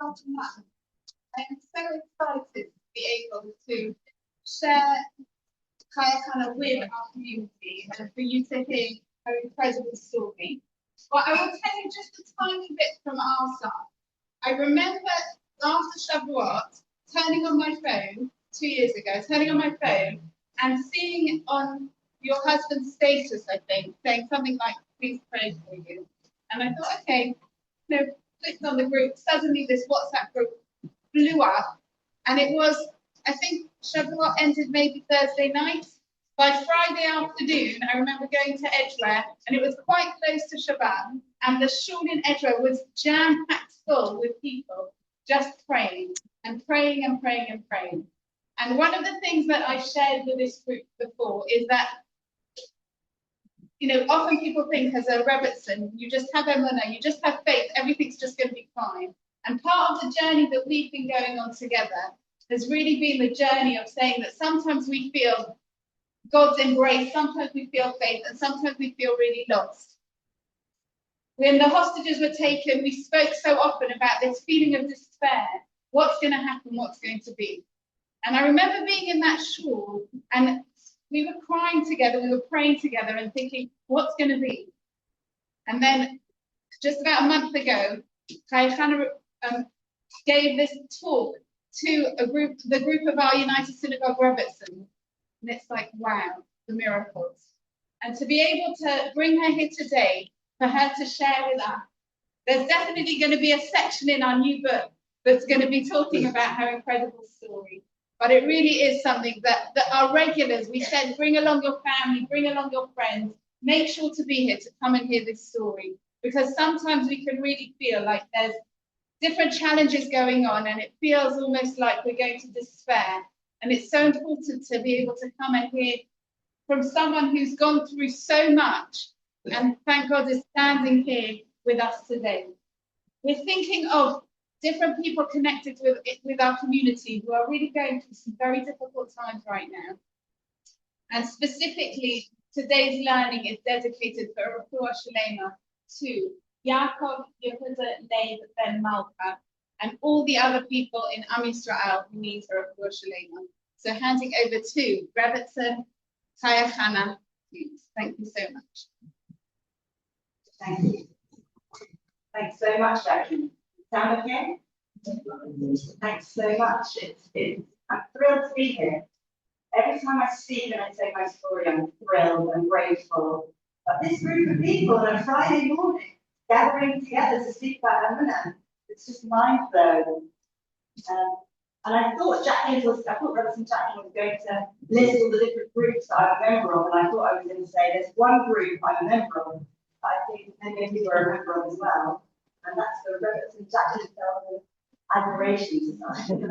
I'm so excited to be able to share Chaya Chana with our community and for you to hear her incredible story. But I will tell you just a tiny bit from our side. I remember after Shavuot turning on my phone 2 years ago, turning on my phone and seeing on your husband's status, I think, saying something like, please pray for you. And I thought, okay, clicked on the group, suddenly this WhatsApp group blew up. And it was, I think Shavuot ended maybe Thursday night. By Friday afternoon, I remember going to Edgware, and it was quite close to Shabbat, and the shul in Edgware was jam-packed full with people just praying and praying and praying and praying. And one of the things that I shared with this group before is that, often people think as a Rebbetzen, you just have Emunah, you just have faith, everything's just going to be fine. And part of the journey that we've been going on together has really been the journey of saying that sometimes we feel God's embrace, sometimes we feel faith, and sometimes we feel really lost. When the hostages were taken, we spoke so often about this feeling of despair. What's going to happen? What's going to be? And I remember being in that shul, and we were crying together, we were praying together and thinking, what's going to be? And then just about a month ago, Chaya Chana gave this talk to the group of our United Synagogue Rebbetzen. And it's like, wow, the miracles. And to be able to bring her here today, for her to share with us, there's definitely going to be a section in our new book that's going to be talking about her incredible story. But it really is something that our regulars, we said, bring along your family, bring along your friends, make sure to be here to come and hear this story. Because sometimes we can really feel like there's different challenges going on, and it feels almost like we're going to despair. And it's so important to be able to come and hear from someone who's gone through so much, and thank God is standing here with us today. We're thinking of different people connected with our community who are really going through some very difficult times right now. And specifically, today's learning is dedicated for Refuah Shalema to Yaakov Yehuda Leib Ben Malka, and all the other people in Am Yisrael who need a Refuah Shalema. So handing over to Rebbetzen Chaya Chana Hughes. Thank you so much. Thank you. Thanks so much, Jackie. Sound okay? Thanks so much. I'm thrilled to be here. Every time I speak and I say my story, I'm thrilled and grateful. But this group of people on a Friday morning, gathering together to speak about Emunah, it's just mind-blowing. And I thought Rebbetzen Chaya was going to list all the different groups that I'm a member of, and I thought I was going to say there's one group I'm a member of, I think many of you are a member of as well, and that's the Rebbetzen Chaya Admiration Society. I've known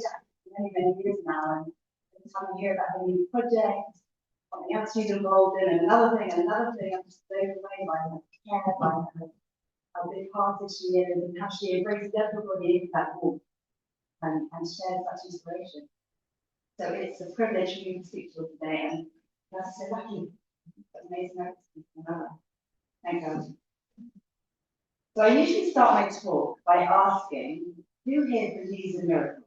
Jackie for many, many years now, and every time I hear about a new project, something else she's involved in, another thing, I'm just blown away by her care, by her how big-hearted she is, and how she embraces everybody into that walk and shares such inspiration. So it's a privilege for me to speak to you today, and I'm so lucky. Amazing. Thank you. So I usually start my talk by asking, who here believes in miracles?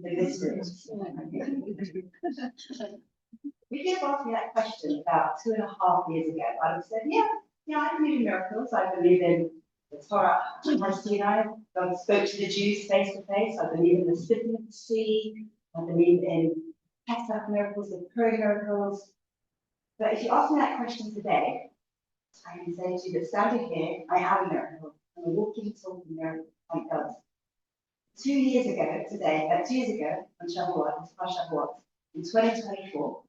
In this room. If you had asked me that question about 2.5 years ago, I would have said, yeah, I believe in miracles. I believe in the Torah, Sinai. God spoke to the Jews face to face. I believe in the splitting of the sea. I believe in Pesach miracles, the Purim miracles. But if you ask me that question today, I can say to you that standing here, I am a miracle. I'm a walking, talking miracle, thank God. 2 years ago today, 2 years ago, on Shavuot, in 2024,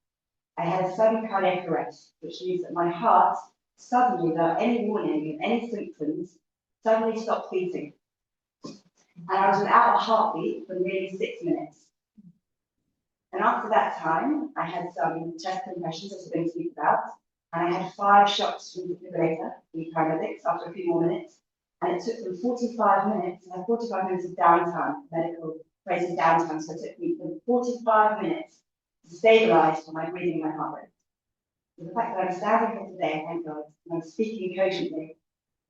I had a sudden cardiac arrest, which means that my heart suddenly, without any warning and any symptoms, suddenly stopped beating. And I was without a heartbeat for nearly 6 minutes. And after that time, I had some chest compressions, as we're going to speak about, and I had 5 shots from the defibrillator, the paramedics, after a few more minutes. And it took them 45 minutes, I had 45 minutes of downtime, medical phrase is downtime, so it took me 45 minutes to stabilize my breathing and my heart rate. So the fact that I'm standing here today, thank God, and I'm speaking cogently,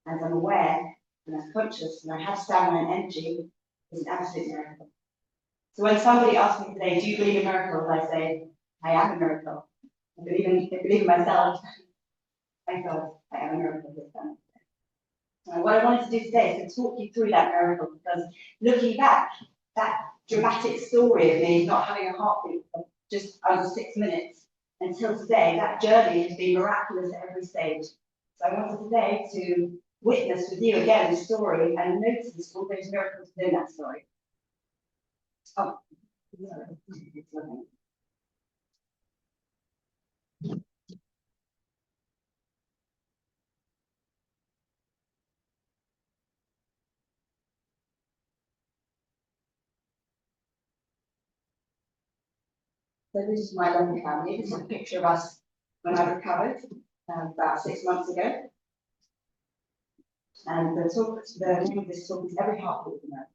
and I'm aware, and I'm conscious, and I have stamina and energy, is an absolute miracle. So when somebody asks me today, do you believe in miracles? I say, I am a miracle. I believe in myself. Thank God, I am a miracle this time. And what I wanted to do today is to talk you through that miracle, because looking back, that dramatic story of me not having a heartbeat for just under 6 minutes until today, that journey has been miraculous at every stage. So I wanted today to witness with you again the story and notice all those miracles within that story. Oh, sorry. So this is my lovely family. This is a picture of us when I recovered about 6 months ago. And the name of this talk is Every Heartbeat of America.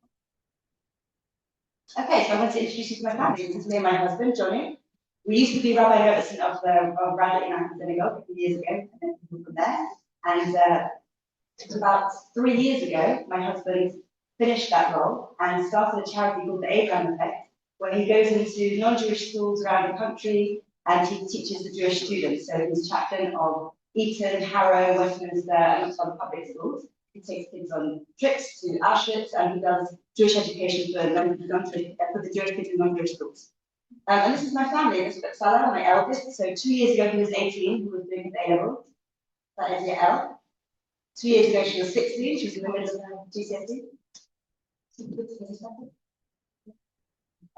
Okay, so I want to introduce you to my family. This is me and my husband, Johnny. We used to be Rabbi Rebbetzen of Radlett US synagogue a few years ago, and then people from there. And about 3 years ago, my husband finished that role and started a charity called the Abraham Effect, where he goes into non-Jewish schools around the country and he teaches the Jewish students. So he's chaplain of Eton, Harrow, Westminster, and lots of other public schools. He takes kids on trips to Auschwitz and he does Jewish education for the Jewish kids in non-Jewish schools. And this is my family. This is Salah, my eldest. So 2 years ago he was 18, he was doing his A-levels. That is Yael. 2 years ago she was 16, she was in the middle of GCSE.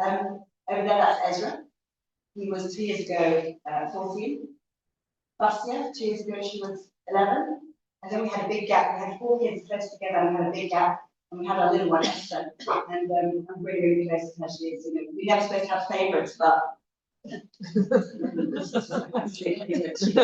Over there, that's Ezra. He was 2 years ago 14. Last year, 2 years ago, she was 11. And then we had a big gap. We had 4 kids close together and we had a big gap. And we had our little one, Esther. And I'm really, really close to her. She is, we never supposed to have favourites, but. She had 6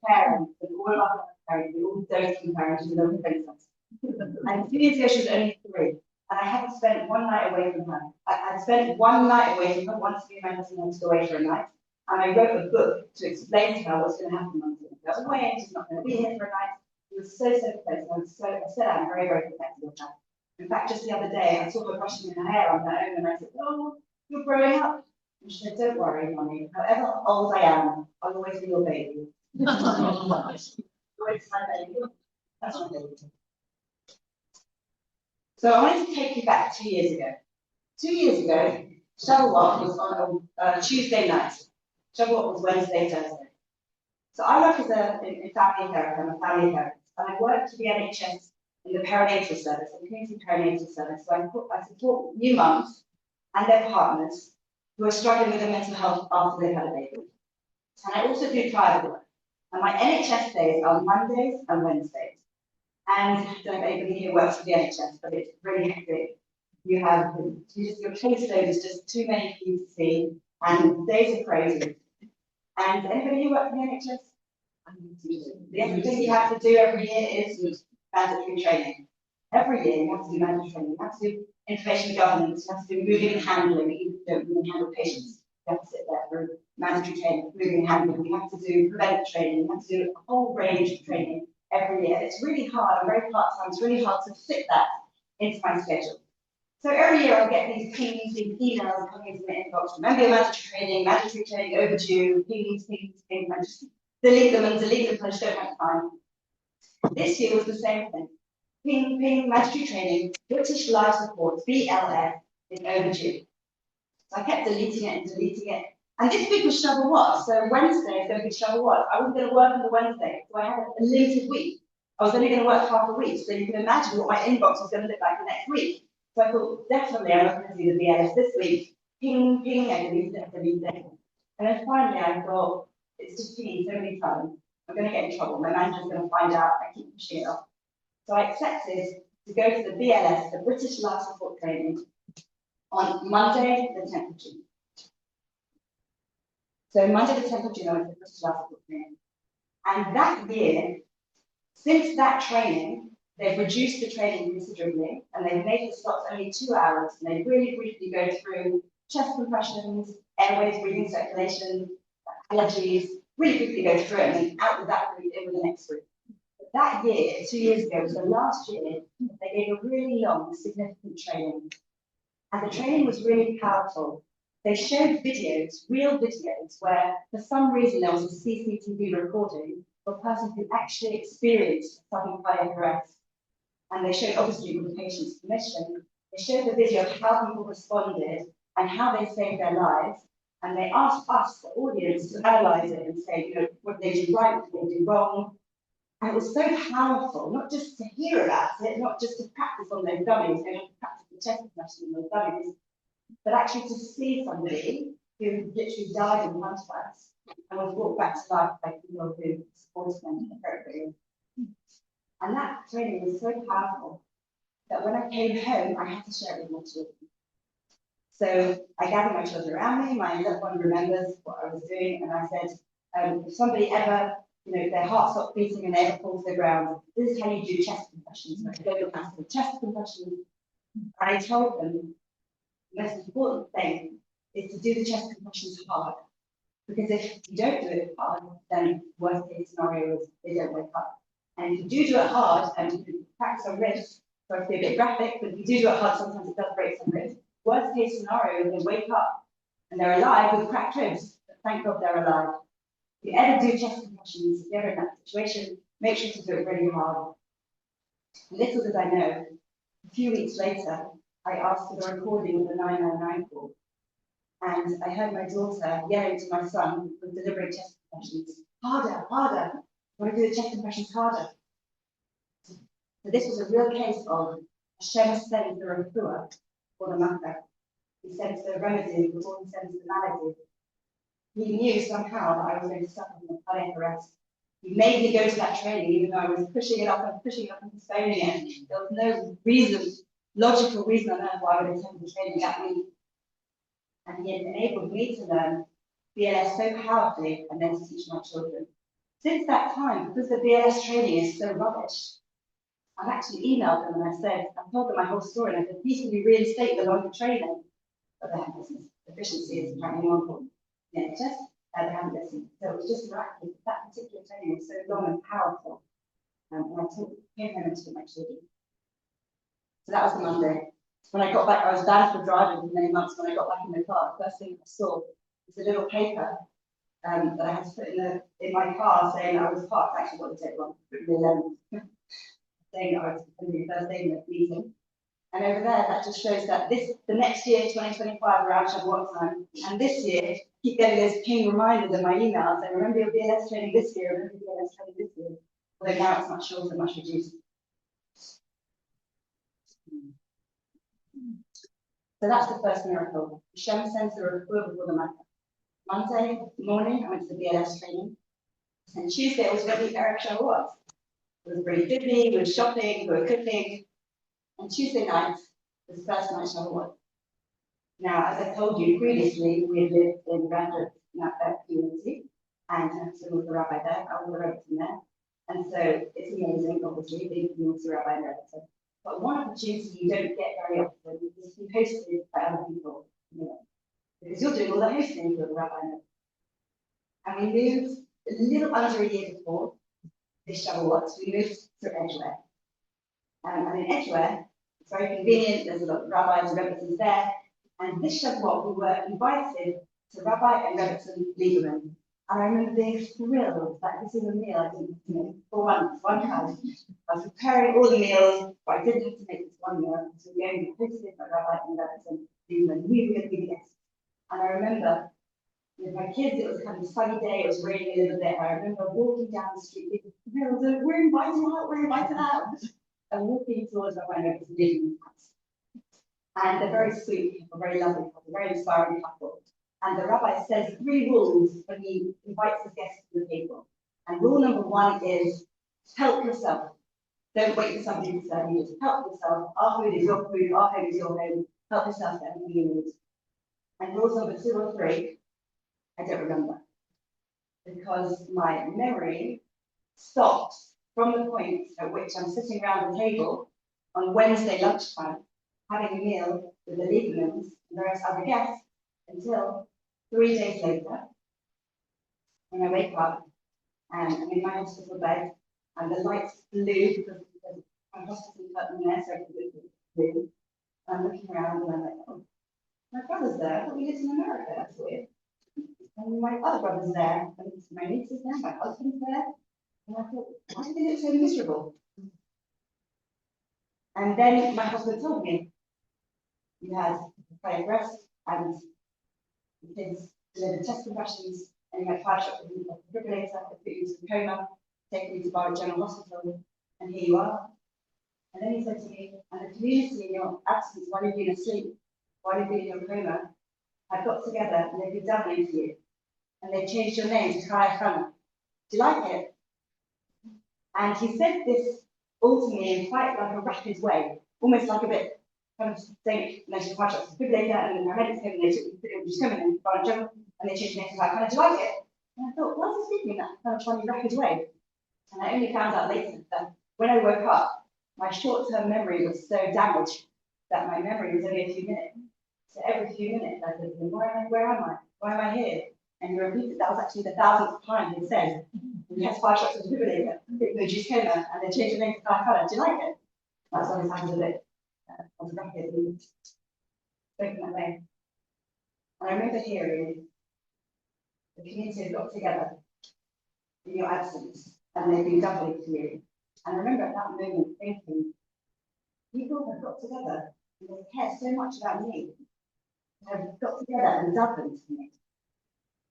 parents, and all of our parents, we all doting parents, she loved princess. And 2 years ago, she was only 3. And I hadn't spent one night away from her. I'd spent one night away from her once me and my husband had to go away for a night. And I wrote a book to explain to her what's going to happen once I was away and she's not going to be here for a night. It was so close. I said I'm very, very protective of her. In fact, just the other day, I saw her brushing her hair on her own and I said, oh, you're growing up. And she said, don't worry, Mommy. However old I am, I'll always be your baby. Always my baby. That's my baby. So I wanted to take you back 2 years ago. 2 years ago, Shavuot was on a Tuesday night. Shavuot was Wednesday, Thursday. So I work as in family therapy, I'm a family therapist, and I work for the NHS in the perinatal service, the community perinatal service. So I support new mums and their partners who are struggling with their mental health after they've had a baby. And I also do private work. And my NHS days are Mondays and Wednesdays. And I don't know if anybody here works for the NHS, but it's really hectic. Your caseload is just too many for you to see, and the days are crazy. And anybody who works for the NHS? The other thing you have to do every year is mandatory training. Every year you have to do mandatory training. You have to do information governance, you have to do moving and handling. You don't move and handle patients. You have to sit there for mandatory training, moving and handling. You have to do preventive training. You have to do a whole range of training every year. It's really hard. I'm very part-time. It's really hard to fit that into my schedule. So every year I'll get these pings, these emails coming into my inbox. Remember your mandatory training overdue, pings. I just delete them because I just don't have time. This year was the same thing. Ping, mandatory training, British Life Support, BLS, is overdue. So I kept deleting it. And this week was Shavuot, so Wednesday is going to be Shavuot. I wasn't going to work on the Wednesday, so I had a limited week. I was only going to work half a week, so you can imagine what my inbox was going to look like the next week. So I thought, definitely I'm not going to do the BLS this week. Ping, I deleted it. And then finally I thought, it's just pinging so many times. I'm going to get in trouble. My manager's going to find out. I keep pushing it off. So I accepted to go to the BLS, the British Life Support Training, on Monday, the 10th of June. So Monday, the 10th of June, I went to the British Life Support Training. And that year, since that training, they've reduced the training considerably, and they've made the slots only 2 hours, and they really briefly go through chest compressions, airways, breathing, circulation, allergies, really quickly go through it, and then out with that group, in with the next group. But that year, 2 years ago, was the last year they gave a really long, significant training. And the training was really powerful. They showed videos, real videos, where for some reason there was a CCTV recording of a person who actually experienced sudden cardiac arrest. And they showed, obviously, with the patient's permission, they showed the video of how people responded and how they saved their lives. And they asked us, the audience, to analyze it and say, you know, what did they do right, what did they do wrong? And it was so powerful, not just to hear about it, not just to practice on those dummies, they don't practice the chest compression on those dummies, but actually to see somebody who literally died in front of us and was brought back to life by people who supported them appropriately. And that training was so powerful that when I came home, I had to share it with my children. So I gathered my children around me, my little one remembers what I was doing, and I said, if somebody ever, you know, their heart stopped beating and they ever fall to the ground, this is how you do chest compressions. I go back to the chest compressions. And I told them the most important thing is to do the chest compressions hard. Because if you don't do it hard, then worst case scenario is they don't wake up. And if you do it hard and you practice on ribs, sorry to be a bit graphic, but if you do it hard, sometimes it does break some ribs. Worst case scenario is they wake up and they're alive with cracked ribs. But thank God they're alive. If you ever do chest compressions, if you're in that situation, make sure to do it really hard. Little did I know, a few weeks later, I asked for the recording of the 999 call. And I heard my daughter yelling to my son with delivering chest compressions, harder, harder. I want to do the chest compressions harder. So this was a real case of Hashem sends the refuah for the matter. He sends the remedy before he sends the malady. He knew somehow that I was going to suffer from a cardiac arrest. He made me go to that training, even though I was pushing it up and postponing it. There was no reason, logical reason on earth why I would attend the training that week. And he had enabled me to learn BLS so powerfully and then to teach my children. Since that time, because the BLS training is so rubbish, I've actually emailed them and I said, I told them my whole story, and I said, please can you reinstate the longer training? But they haven't listened. Efficiency is apparently more important. Yeah, just they haven't listened. So it was just miraculous. That particular training was so long and powerful. And I came home and told my children. So that was the Monday. When I got back, I was banned for driving for many months. When I got back in the car, the first thing I saw was a little paper that I had to put in my car saying I was parked. Actually, what did I take wrong? Saying that I was going to be the first day in the meeting. And over there, that just shows that the next year, 2025, around Shavuot time, and this year, keep getting those ping reminders in my emails saying, remember your BLS training this year, remember your BLS training this year. Although now it's much shorter, much reduced. So that's the first miracle. Hashem sends the refuah before the matter. Monday morning, I went to the BLS training. And Tuesday was really Erev Shavuot. It was really busy, we were shopping, we were cooking. And Tuesday night was the first night Shavuot. Now, as I told you previously, we had lived in Radlett community, and so was the rabbi there, I was the Rebbetzen there. And so it's amazing, obviously, being community rabbi in Rebbetzen. But one opportunity you don't get very often is to be hosted by other people, you know, because you're doing all the hosting for the rabbi. And we moved a little under a year before this Shavuot, we moved to Edgware. And in Edgware, it's very convenient, there's a lot of rabbis and Rebbetzens there. And this Shavuot, we were invited to Rabbi and Rebbetzen Lieberman. And I remember being thrilled that this is a meal I didn't have to make for one time. I was preparing all the meals, but I didn't have to make this one meal. So we only hosted by Rabbi and Rebbetzen Lieberman. We were going to be the guests. And I remember with my kids, it was kind of a sunny day, it was raining a little bit. I remember walking down the street, being thrilled, we're invited out. And walking towards Rabbi and Rebbetzen Lieberman's house. And they're very sweet people, very lovely couple, very inspiring couple. And the rabbi says 3 rules when he invites his guests to the table. And rule number 1 is help yourself. Don't wait for somebody to serve you, just help yourself. Our food is your food, our home is your home. Help yourself to everything you need. And rules number 2 or 3, I don't remember. Because my memory stops from the point at which I'm sitting around the table on Wednesday lunchtime, having a meal with the Liebermans and various other guests until 3 days later, when I wake up and I'm in my hospital bed and the light's blue because my hospital curtain there, so I can look blue. I'm looking around and I'm like, oh, my brother's there. I thought we lived in America. That's weird. And my other brother's there, and my niece is there, my husband's there. And I thought, why do they look so miserable? And then my husband told me, you had cardiac arrest and the kids delivered chest compressions, and you had 5 shots of a defibrillator, they put you into a coma, taken you to Barnet General Hospital, and here you are. And then he said to me, and the community in your absence, while you've been asleep, while you've been in your coma, have got together and they've been doubling for you. And they've changed your name to Chaya Chana. Do you like it? And he said this all to me in quite like a rapid way, almost like a bit kind of saying, and then she quite shocked, later, and then I medics came and they took me to come in and found a job, and they changed the name to Chaya Chana. Do you like it? And I thought, why is he speaking in that kind of funny rapid way? And I only found out later that when I woke up, my short-term memory was so damaged that my memory was only a few minutes. So every few minutes, I said, where am I? Why am I here? And he repeated, that was actually the 1000th time he said, he has 5 shots of defibrillator, reduced coma, and they changed the name to Chaya Chana. Do you like it? That's why it sounded a bit rapid and spoken that way. And I remember hearing the community had got together in your absence, and they've been doubling for you. And I remember at that moment thinking, people have got together and they care so much about me. They have got together and doubled for me.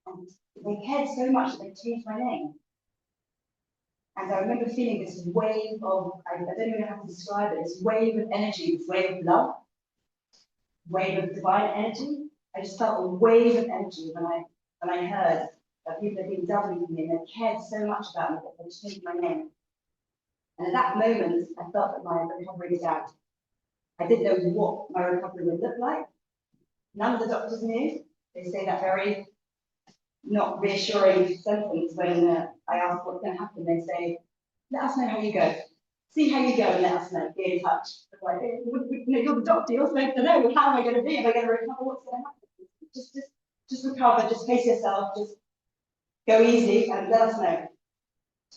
And they cared so much that they changed my name. And I remember feeling this wave of, I don't even know how to describe it, this wave of energy, this wave of love, wave of divine energy. I just felt a wave of energy when I heard that people had been doubling for me and they cared so much about me that they changed my name. And at that moment, I felt that my recovery was out. I didn't know what my recovery would look like. None of the doctors knew. They say that very not reassuring sentence when I ask what's going to happen. They say, let us know how you go. See how you go and let us know. Be in touch. It's like, you're the doctor. You're supposed to know. How am I going to be? Am I going to recover? What's going to happen? Just recover. Just pace yourself. Just go easy and let us know.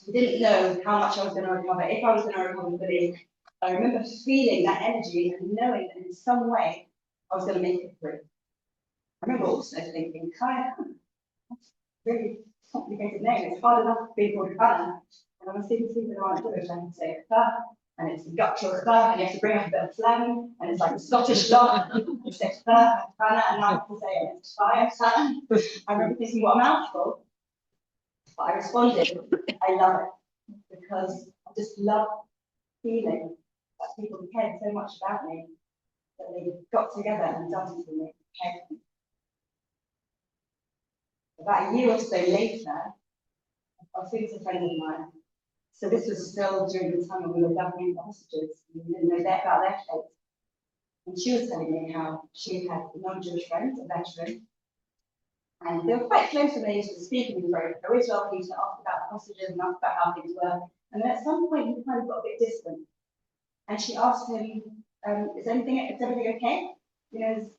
We didn't know how much I was going to recover, if I was going to recover fully. I remember feeling that energy and knowing that in some way I was going to make it through. I remember also thinking, Chaya, that's a really complicated name. It's hard enough being called Chana. And I was speaking to people around Jewish, I could say Chah, and it's guttural Chah, and you have to bring up a bit of slang, and it's like a Scottish law. You say Chah, Chana, and now I have to say it. It's Chaya, Chana. I remember thinking, what a mouthful. But I responded, I love it, because I just love feeling that people cared so much about me that they got together and done it for me. About a year or so later, I was speaking to a friend of mine. So this was still during the time when we were gathering the hostages, and we didn't know about their fate. And she was telling me how she had a non-Jewish friend, a veteran, and they were quite close when they used to speak, and he was very well. He used to ask about the hostages and ask about how things were. And then at some point, he kind of got a bit distant. And she asked him, is everything okay? You know,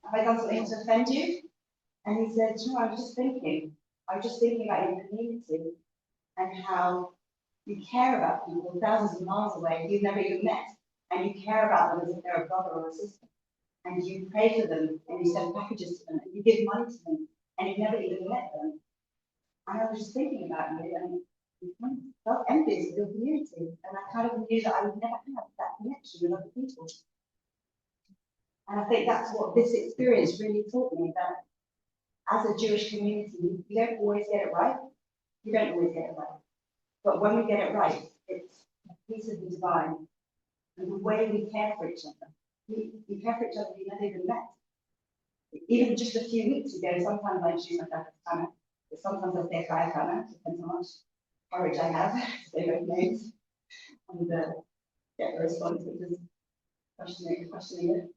have I done something to offend you? And he said, no, I was just thinking about your community and how you care about people thousands of miles away you've never even met, and you care about them as if they're a brother or a sister. And you pray for them, and you send packages to them, and you give money to them, and you've never even met them. And I was just thinking about you, and I felt envious of your community, and I kind of knew that I would never have that connection with other people. And I think that's what this experience really taught me, that as a Jewish community, we don't always get it right. We don't always get it right. But when we get it right, it's a piece of the divine, and the way we care for each other. We care for each other we never even met. Even just a few weeks ago, sometimes I introduce myself as Chana, but sometimes I say Chaya Chana, depends how much courage I have to say both names and get the response, which is questioning it.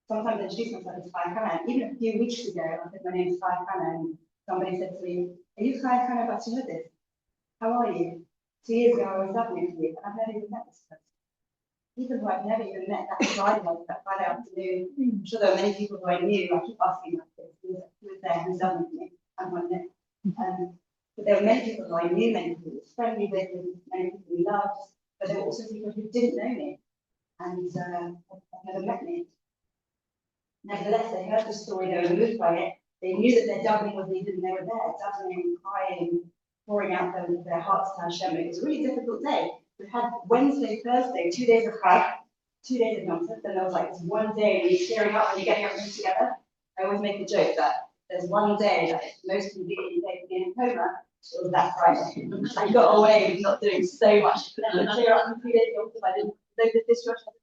Sometimes I introduce myself as Chaya Chana. Even a few weeks ago, I said my name is Chaya Chana, and somebody said to me, are you Chaya Chana Hughes? How are you? 2 years ago, I was lovely with you, and I've never even met this person. People who I've never even met that Friday afternoon. I'm sure there are many people who I knew. I keep asking that, who was there, who's done with me, and one met. But there were many people who I knew, many people who was friendly with, many people who loved, but there were also people who didn't know me and had never met me. Nevertheless, they heard the story, they were moved by it. They knew that their davening was needed and they were there, davening, crying, pouring out their hearts to Hashem. It was a really difficult day. We had Wednesday, Thursday, 2 days of Chag, 2 days of nonsense, and there was like this one day when you're tearing up and you're getting everything together. I always make a joke that there's one day that it's the most convenient day to be in coma. It was that Friday. I got away with not doing so much. I clear up in 2 days because I didn't load the dishwasher.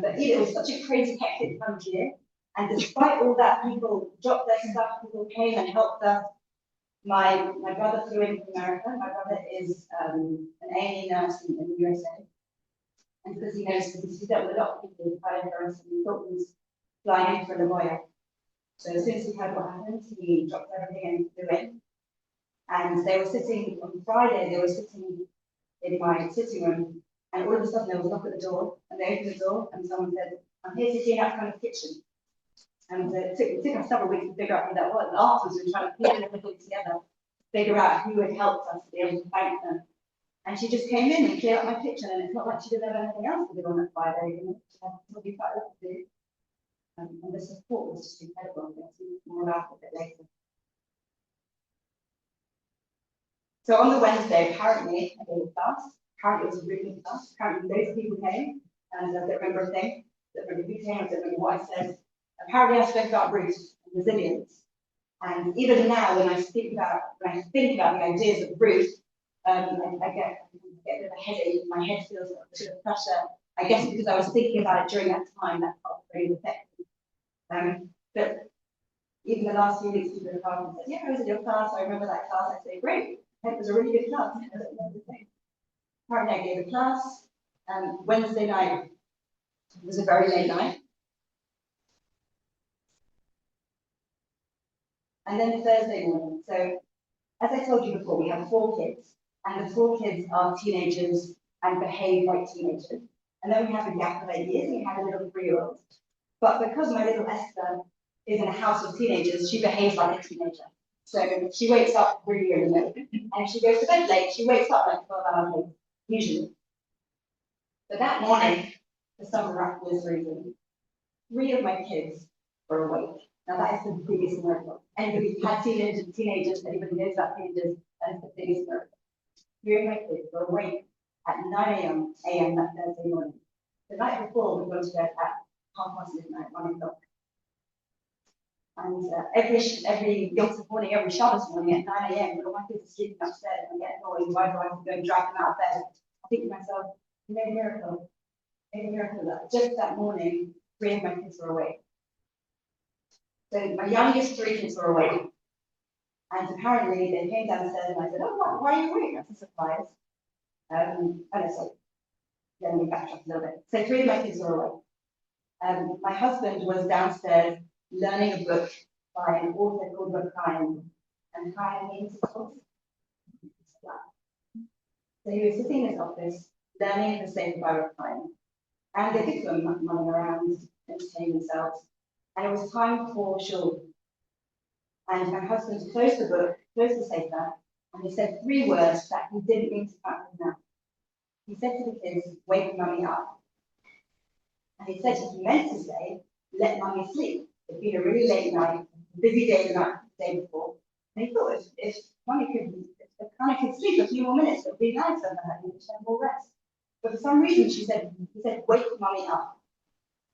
But it was such a crazy, hectic time of year. And despite all that, people dropped their stuff, people came and helped us. My brother flew in from America. My brother is an A&E nurse in the USA. And because he knows, because he dealt with a lot of people with coronavirus, and he thought he was flying in for the lawyer. So as soon as he heard what happened, he dropped everything and flew in. And they were sitting, on Friday, they were sitting in my sitting room, and all of a sudden there was a knock at the door, and they opened the door, and someone said, "I'm here to clean out kind of kitchen." And it took us several weeks to figure out who that was. And afterwards, we were trying to put everything together, figure out who had helped us to be able to thank them. And she just came in and cleared up my kitchen, and it's not like she didn't have anything else to do on that Friday. You know, she had probably quite a lot to do. And the support was just incredible. I'll see more about it a bit later. So on the Wednesday, apparently, I gave a class. Apparently, it was a really good class. Apparently, loads of people came, and I don't remember a thing. I don't remember who came, I don't remember what I said. Apparently, I spoke about Ruth and resilience. And even now, when I think about the ideas of Ruth, I get a bit of a headache. My head feels like a bit of pressure. I guess because I was thinking about it during that time, that felt really effective. But even the last few weeks, people have come and said, "Yeah, I was in your class. I remember that class." I say, "Great, it was a really good class." I don't remember the thing. Apparently, I gave a class. Wednesday night was a very late night. And then Thursday morning. So, as I told you before, we have 4 kids, and the 4 kids are teenagers and behave like teenagers. And then we have a gap of 8 years, and we have a little 3-year-old. But because my little Esther is in a house of teenagers, she behaves like a teenager. So she wakes up really early, and if she goes to bed late, she wakes up like 12 hours late, usually. But that morning, for some miraculous reason, 3 of my kids were awake. Now that is the biggest miracle. Anybody who's had teenagers, anybody knows about teenagers, that is the biggest miracle. 3 of my kids were awake at 9 a.m. that Thursday morning. The night before, we went to bed at midnight, 1 o'clock. And every Yom morning, every Shabbos morning at 9 a.m., when all my kids are sleeping upstairs and I get annoyed, why do I have to go and drag them out of bed? I think to myself, you made a miracle. You made a miracle that just that morning, 3 of my kids were awake. So my youngest 3 kids were awake. And apparently they came downstairs and I said, "Oh, why are you awake?" That's a surprise. Let me backtrack a little bit. So 3 of my kids were awake. My husband was downstairs learning a book by an author called Chaim, and Chaim means so he was sitting in his office learning the same by Chaim, and they did some running around, entertaining themselves, and it was time for shul. And my husband closed the book, closed the sefer, and he said 3 words that he didn't mean to back them out. He said to the kids, "Wake mummy up." And he said he meant to say, "Let mummy sleep." It'd been a really late night, busy day the day before. And he thought if mummy if Hannah could sleep a few more minutes, it would be nice for her to have more rest. But for some reason, he said, "Wake mummy up."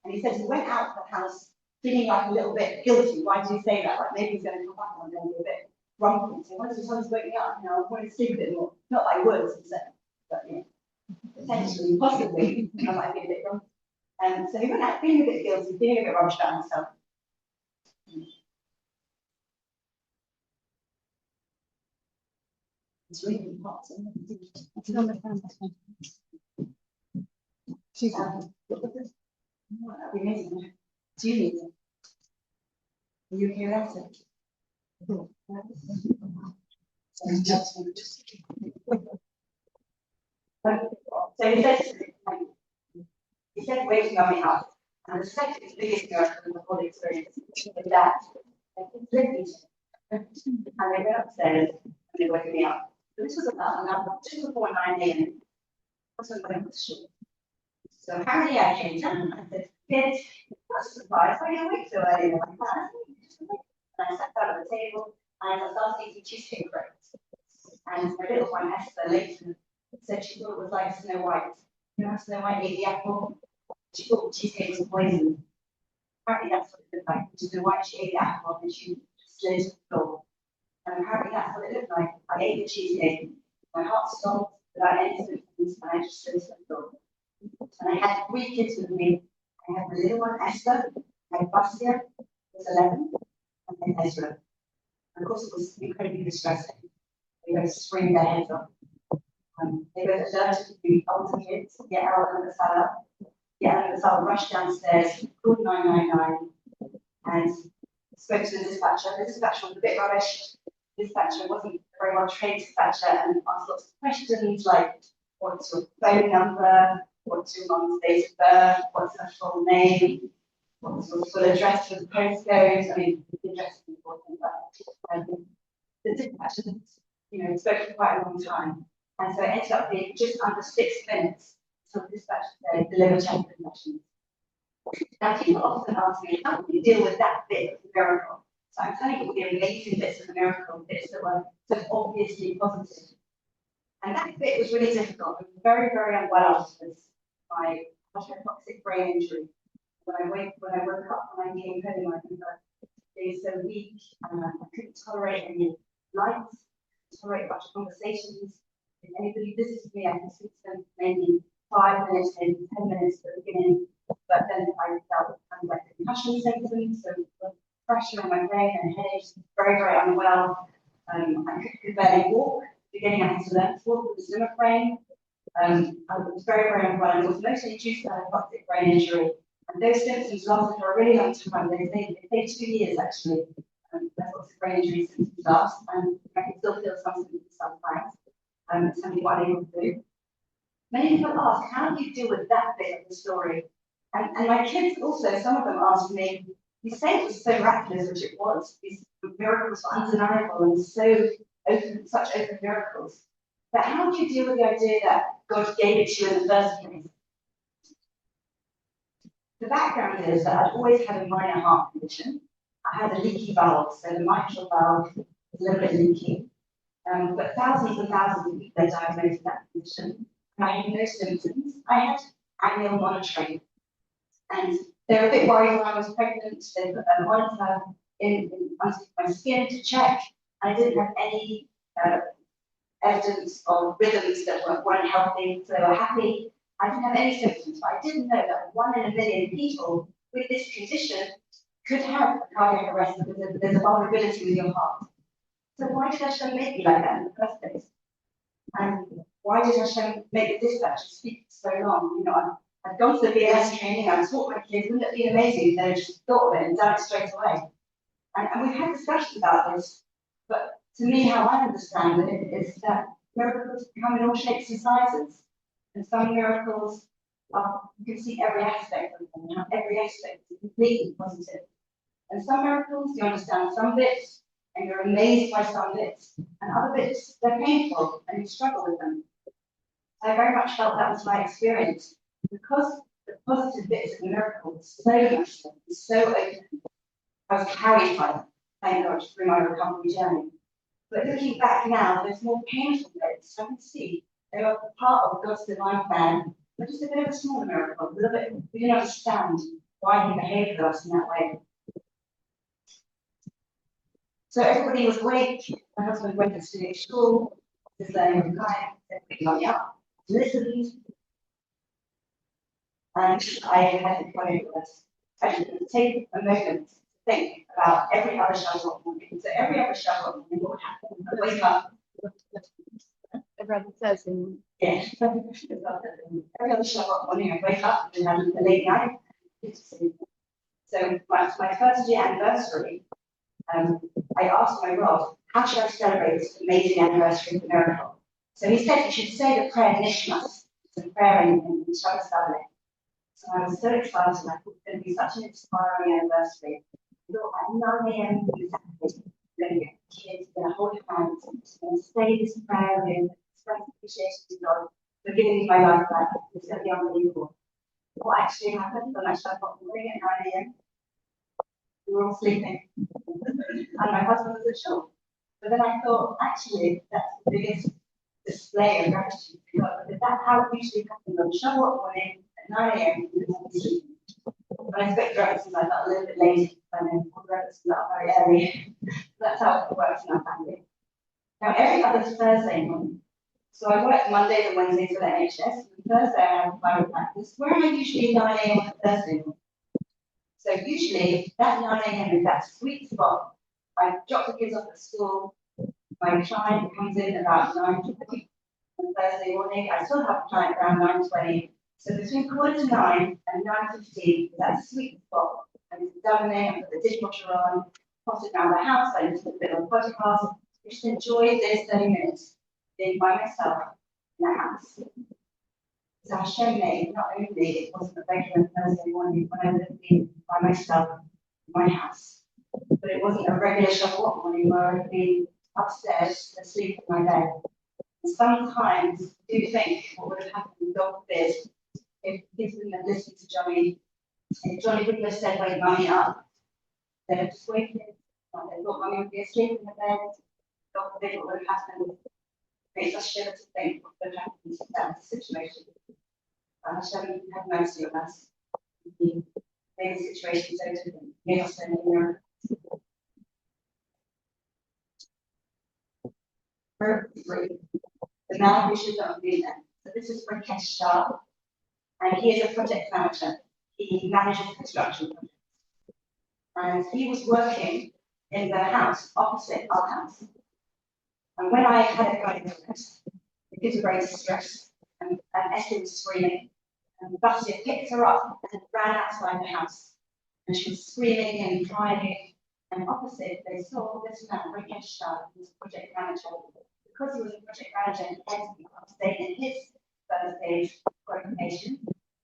And he said he went out of the house feeling like a little bit guilty. Why did he say that? Like maybe he's going to come back one day and be a bit grumpy. So once he's wake me up, I want to sleep a bit more. Not like words, he said, but potentially, possibly, I might be a bit grumpy. So he went out feeling a bit guilty, feeling a bit rubbish about himself. It's really hot. That'd be amazing. Do you need it? Are you okay without it? So he said, "Wake mummy up." And the second biggest miracle in the whole experience is that And they went upstairs and they woke me up. So this was about just before 9 a.m. That's when I went to school. So Harry, I came down. I said, "Kids, what's the surprise? Why are you awake so early?" And I'm like, and I sat down at the table and I started eating cheesecake breakfast. And my little one, Esther, later said she thought it was like Snow White. You know, Snow White ate the apple. She thought cheesecake was poison. Apparently, that's what it looked like. Snow White, she ate the apple and she slid to the floor. And apparently, that's what it looked like. I ate the cheesecake. My heart stopped without any symptoms, and I just slid to the floor. And I had 3 kids with me. I had my little one, Esther. I had Basia, who was 11, and then Ezra. And of course, it was incredibly distressing. They both screamed their heads off. They both alerted the older kids, get out of the cellar. Get out of the cellar, rushed downstairs, called 999, and spoke to the dispatcher. The dispatcher was a bit rubbish. The dispatcher wasn't a very well trained dispatcher and asked lots of questions like, what's your phone number? What's your mom's date of birth? What's her full name? What's your full address for the postcode? I mean, the address is important, but the dispatcher, spoke for quite a long time. And so it ended up being just under 6 minutes until the dispatcher said, deliver check confessions. Now, people often ask me, how do you deal with that bit of the miracle? So I'm telling you the amazing bits of the miracle, bits that were so obviously positive. And that bit was really difficult. I was very, very unwell afterwards. I had a toxic brain injury. When I woke up, when I came home, I remember being so weak, and I couldn't tolerate any lights, tolerate much conversations. If anybody visited me, I could speak to them maybe 5 minutes, maybe 10 minutes at the beginning. But then I felt kind of like concussion symptoms, so pressure on my brain and headaches, very, very unwell. I could barely walk. Beginning, I had to learn to walk with a Zimmer frame. I was very, very unwell. It was mostly due to a toxic brain injury. And those symptoms lasted for a really long time. They take 2 years, actually. That's what brain injury symptoms last. And I can still feel some symptoms sometimes. It's something what I'm able to do. Many people ask, how do you deal with that bit of the story? And my kids also, some of them asked me, you say it was so miraculous, which it was. These miracles were undeniable and so open, such open miracles. But how do you deal with the idea that God gave it to you in the first place? The background is that I'd always had a minor heart condition. I had a leaky valve, so the mitral valve was a little bit leaky. But thousands and thousands of people are diagnosed with that condition. And I had no symptoms. I had annual monitoring. And they were a bit worried when I was pregnant. They put a monitor under my skin to check. I didn't have any evidence of rhythms that weren't healthy, so they were happy. I didn't have any symptoms, but I didn't know that 1 in a million people with this condition could have a cardiac arrest because there's a vulnerability with your heart. So why did Hashem make me like that in the first place? And why did Hashem make the dispatcher speak so long? I've gone to the BLS training, I've taught my kids, wouldn't it be amazing if they had just thought of it and done it straight away? And we've had discussions about this, but to me, how I understand it is that miracles come in all shapes and sizes. And some miracles, you can see every aspect of them, every aspect is completely positive. And some miracles, you understand some bits, and you're amazed by some bits, and other bits, they're painful, and you struggle with them. I very much felt that was my experience. Because the positive bits of the miracle was so much so open, I was carried by them, thank God, through my recovery journey. But looking back now, there's more painful bits. I can see they are part of God's divine plan, but just a bit of a smaller miracle, a little bit. We didn't understand why He behaved with us in that way. So everybody was awake. My husband went to study school. His learning was kind. Everybody got me up, listened, and I had to come in with us. I should take a moment to think about every other Shavuot morning. So every other Shavuot morning, what would happen? I wake up. Brother says in Yeah. Every other Shavuot morning, I wake up and have a late night. So my first year anniversary, I asked my Rob, how should I celebrate this amazing anniversary of the miracle? So he said you should say the prayer Nishmas, the prayer in Shabbos Sabbath. So I was so excited. I thought it was going to be such an inspiring anniversary. I thought at 9 a.m. exactly, and hold hands and say this prayer and express appreciation to God for giving me my life back. It's going to be unbelievable. What actually happened when I shut up morning at 9 a.m.? We were all sleeping, and my husband wasn't sure. But then I thought, actually, that's the biggest display of gratitude to God, because that's how it usually happens on Shavuot morning at 9 a.m. we will be sleeping. When I spoke to Rebbetzen, I felt a little bit lazy, and then Rebbetzen got up very early. That's how it works in our family. Now, every other Thursday morning, so I work Mondays and Wednesdays for the NHS, and Thursday I have private practice, where am I usually 9 a.m. on Thursday morning? So usually, that 9 a.m. is that sweet spot. I drop the kids off at school, my client comes in about 9:20 on Thursday morning. I still have a client around 9:20. So between 8:45 and 9:15 is that sweet spot. I need to dominate, I put the dishwasher on, toss it around the house, I need to do a bit of a podcast. I just enjoy this 30 minutes being by myself in the house. So Hashem made not only it wasn't a regular Thursday morning when I would have been by myself in my house, but it wasn't a regular Shavuot morning where I would be upstairs asleep in my bed. And sometimes I do think what would have happened, God forbid, if kids wouldn't have listened to Johnny, if Johnny wouldn't have said, wake mummy up, they'd have just waited, like they thought mummy would be asleep in the bed. God forbid what would have happened. It makes us shiver to think what would have happened to that situation. Hashem have mercy on us. He made the situation so different. Made us so many miracles. The man who should not have been there. So this is Rebbetzen Chaya, and he is a project manager. He manages construction projects. And he was working in the house opposite our house. And when I had a guiding illness, the kids were very distressed, and Esther was screaming. And Basia picked her up and ran outside the house. And she was screaming and crying. And opposite, they saw this man, Rebbetzen Chaya, who was a project manager. Because he was a project manager, he had to be up to date in his first stage qualification.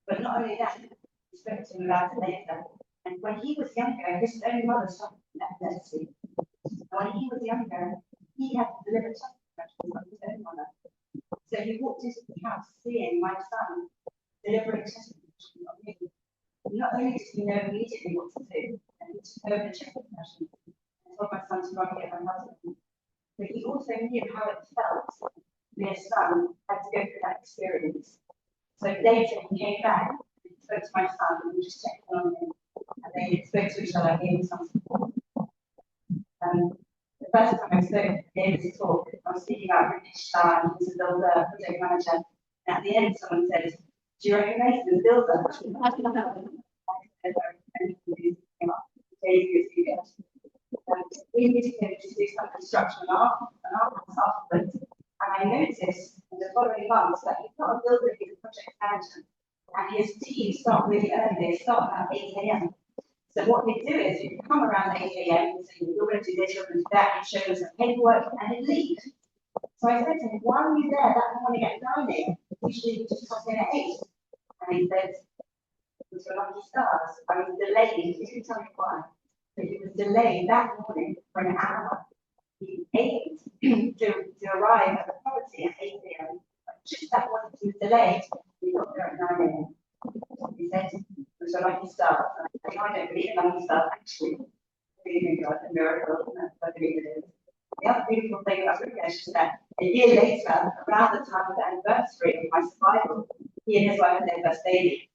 But not only that, he spoke to him about it later. And when he was younger, his own mother suffered from epilepsy. And when he was younger, he had to deliver testimony from his own mother. So he walked into the house seeing my son delivering testimony from me. Not only did he know immediately what to do, and he took over the check profession and told my son to run and get my husband, but he also knew how it felt when his son had to go through that experience. So later he came back, and he spoke to my son, and we just checked on him, and they spoke to each other and gave him some support. The first time I spoke, gave this talk, I was speaking about Rebbetzen Chaya, and he was a builder, project manager, and at the end someone said, do you recognize the builder? We needed him to do some construction on our house afterwards, and I noticed in the following months that he's not a builder, he's a project manager, and his team start really early, they start at 8 a.m. So what they do is you come around 8 a.m. and say, you're going to do this, you're going to do that, and show them some paperwork, and they leave. So I said to him, why were you there that morning at 9 a.m.? Usually you just come in at 8. And he said, it was for lucky stars. I was delayed, he didn't tell me why, but he was delayed that morning for an hour. He aimed to arrive at the property at 8 a.m. Just that morning he was delayed, he got there at 9 a.m. He said, it was a lucky star. I don't believe in lucky stars, actually. I believe in God, a miracle, and I believe it is. The other beautiful thing about Rebbetzen is that a year later, around the time of the anniversary of my survival, he and his wife had their first baby.